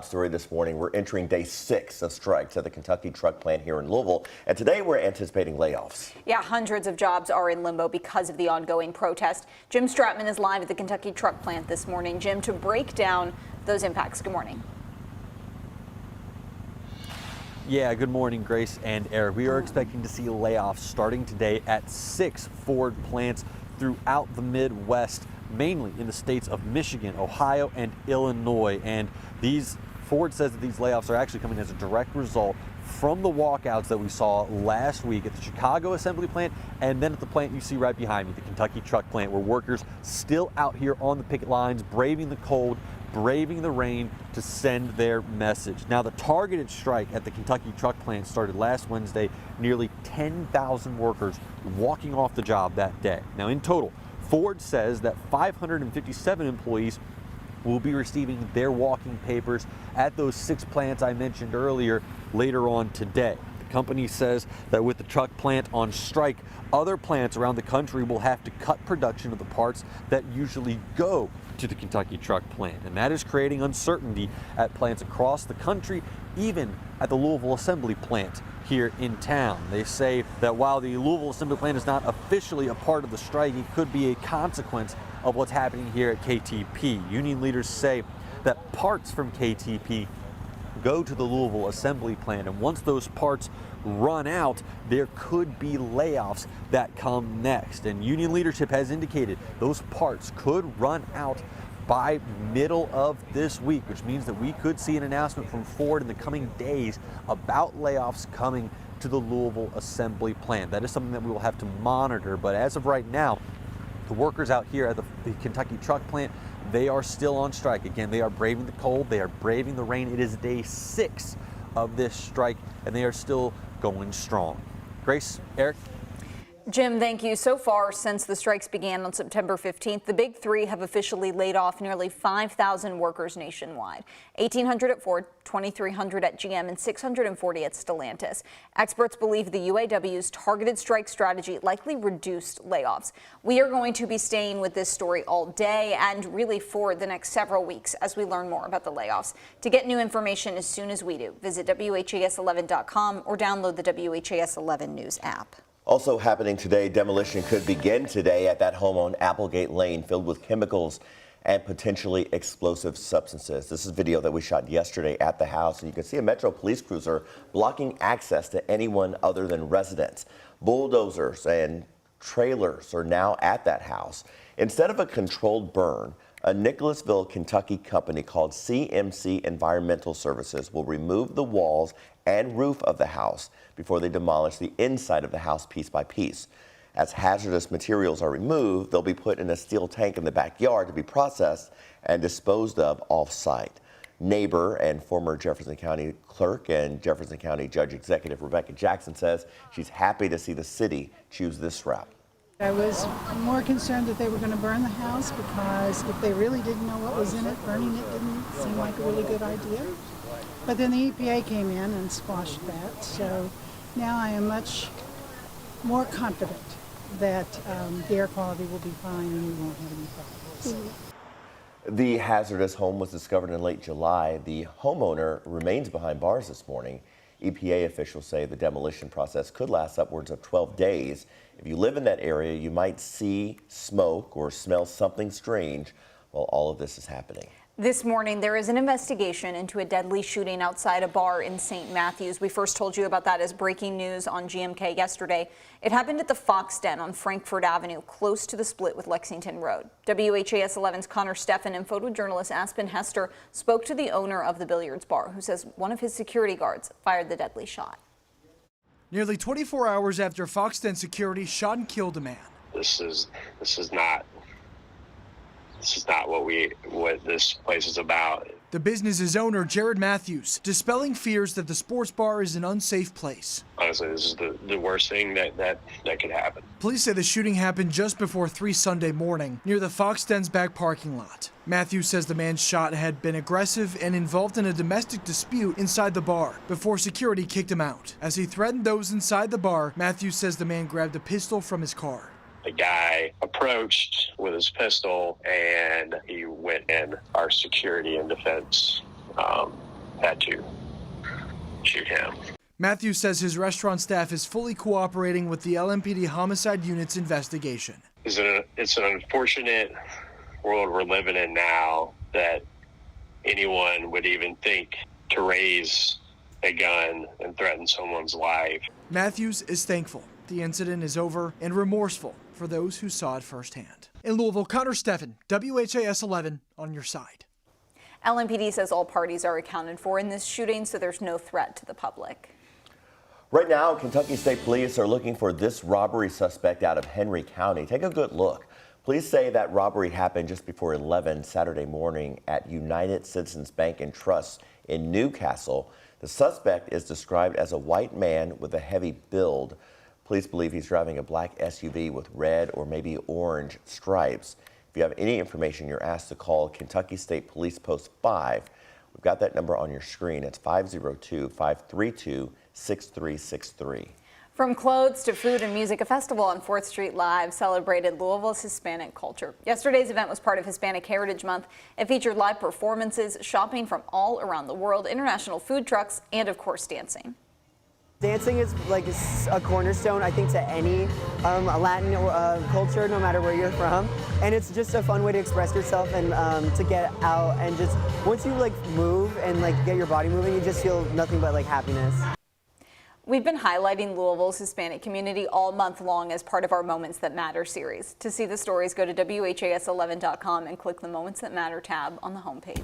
Story this morning. We're entering day 6 of strikes at the Kentucky truck plant here in Louisville, and today we're anticipating layoffs. Yeah, hundreds of jobs are in limbo because of the ongoing protest. Jim Stratman is live at the Kentucky truck plant this morning. Jim, to break down those impacts. Good morning. Yeah, good morning, Grace and Eric. We are expecting to see layoffs starting today at 6 Ford plants throughout the Midwest, mainly in the states of Michigan, Ohio, and Illinois. And Ford says that these layoffs are actually coming as a direct result from the walkouts that we saw last week at the Chicago assembly plant and then at the plant you see right behind me, the Kentucky truck plant, where workers still out here on the picket lines, braving the cold, braving the rain to send their message. Now, the targeted strike at the Kentucky truck plant started last Wednesday, nearly 10,000 workers walking off the job that day. Now, in total, Ford says that 557 employees will be receiving their walking papers at those 6 plants I mentioned earlier later on today. The company says that with the truck plant on strike, other plants around the country will have to cut production of the parts that usually go to the Kentucky truck plant, and that is creating uncertainty at plants across the country, even at the Louisville assembly plant here in town. They say that while the Louisville assembly plant is not officially a part of the strike, it could be a consequence of what's happening here at KTP. Union leaders say that parts from KTP go to the Louisville assembly plant, and once those parts run out, there could be layoffs that come next. And union leadership has indicated those parts could run out by middle of this week, which means that we could see an announcement from Ford in the coming days about layoffs coming to the Louisville assembly plant. That is something that we will have to monitor, but as of right now, the workers out here at the Kentucky truck plant, they are still on strike. Again, they are braving the cold, they are braving the rain. It is day 6 of this strike, and they are still going strong. Grace, Eric. Jim, thank you. So far, since the strikes began on September 15th, the Big Three have officially laid off nearly 5,000 workers nationwide. 1,800 at Ford, 2,300 at GM, and 640 at Stellantis. Experts believe the UAW's targeted strike strategy likely reduced layoffs. We are going to be staying with this story all day and really for the next several weeks as we learn more about the layoffs. To get new information as soon as we do, visit WHAS11.com or download the WHAS 11 News app. Also happening today, demolition could begin today at that home on Applegate Lane filled with chemicals and potentially explosive substances. This is video that we shot yesterday at the house, and you can see a Metro police cruiser blocking access to anyone other than residents. Bulldozers and trailers are now at that house. Instead of a controlled burn, a Nicholasville, Kentucky company called CMC Environmental Services will remove the walls and roof of the house before they demolish the inside of the house piece by piece. As hazardous materials are removed, they'll be put in a steel tank in the backyard to be processed and disposed of off-site. Neighbor and former Jefferson County Clerk and Jefferson County Judge Executive Rebecca Jackson says she's happy to see the city choose this route. I was more concerned that they were going to burn the house, because if they really didn't know what was in it, burning it didn't seem like a really good idea. But then the EPA came in and squashed that, so now I am much more confident that the air quality will be fine and we won't have any problems. The hazardous home was discovered in late July. The homeowner remains behind bars this morning. EPA officials say the demolition process could last upwards of 12 days. If you live in that area, you might see smoke or smell something strange while all of this is happening. This morning, there is an investigation into a deadly shooting outside a bar in St. Matthews. We first told you about that as breaking news on GMK yesterday. It happened at the Fox Den on Frankfort Avenue, close to the split with Lexington Road. WHAS 11's Connor Steffen and photojournalist Aspen Hester spoke to the owner of the billiards bar, who says one of his security guards fired the deadly shot. Nearly 24 hours after Fox Den security shot and killed a man. This is not what this place is about. The business's owner, Jared Matthews, dispelling fears that the sports bar is an unsafe place. Honestly, this is the worst thing that could happen. Police say the shooting happened just before 3 Sunday morning near the Fox Den's back parking lot. Matthews says the man shot had been aggressive and involved in a domestic dispute inside the bar before security kicked him out. As he threatened those inside the bar, Matthews says the man grabbed a pistol from his car. The guy approached with his pistol and he went in. Our security and defense had to shoot him. Matthews says his restaurant staff is fully cooperating with the LMPD homicide unit's investigation. It's an unfortunate world we're living in now that anyone would even think to raise a gun and threaten someone's life. Matthews is thankful the incident is over and remorseful for those who saw it firsthand. In Louisville, Connor Steffen, WHAS11 on your side. LMPD says all parties are accounted for in this shooting, so there's no threat to the public. Right now, Kentucky State Police are looking for this robbery suspect out of Henry County. Take a good look. Police say that robbery happened just before 11 Saturday morning at United Citizens Bank and Trust in Newcastle. The suspect is described as a white man with a heavy build. Police believe he's driving a black SUV with red or maybe orange stripes. If you have any information, you're asked to call Kentucky State Police Post 5. We've got that number on your screen. It's 502-532-6363. From clothes to food and music, a festival on 4th Street Live celebrated Louisville's Hispanic culture. Yesterday's event was part of Hispanic Heritage Month. It featured live performances, shopping from all around the world, international food trucks, and of course dancing. Dancing is like a cornerstone, I think, to any Latin culture, no matter where you're from. And it's just a fun way to express yourself and to get out and just, once you like move and like get your body moving, you just feel nothing but like happiness. We've been highlighting Louisville's Hispanic community all month long as part of our Moments That Matter series. To see the stories, go to WHAS11.com and click the Moments That Matter tab on the homepage.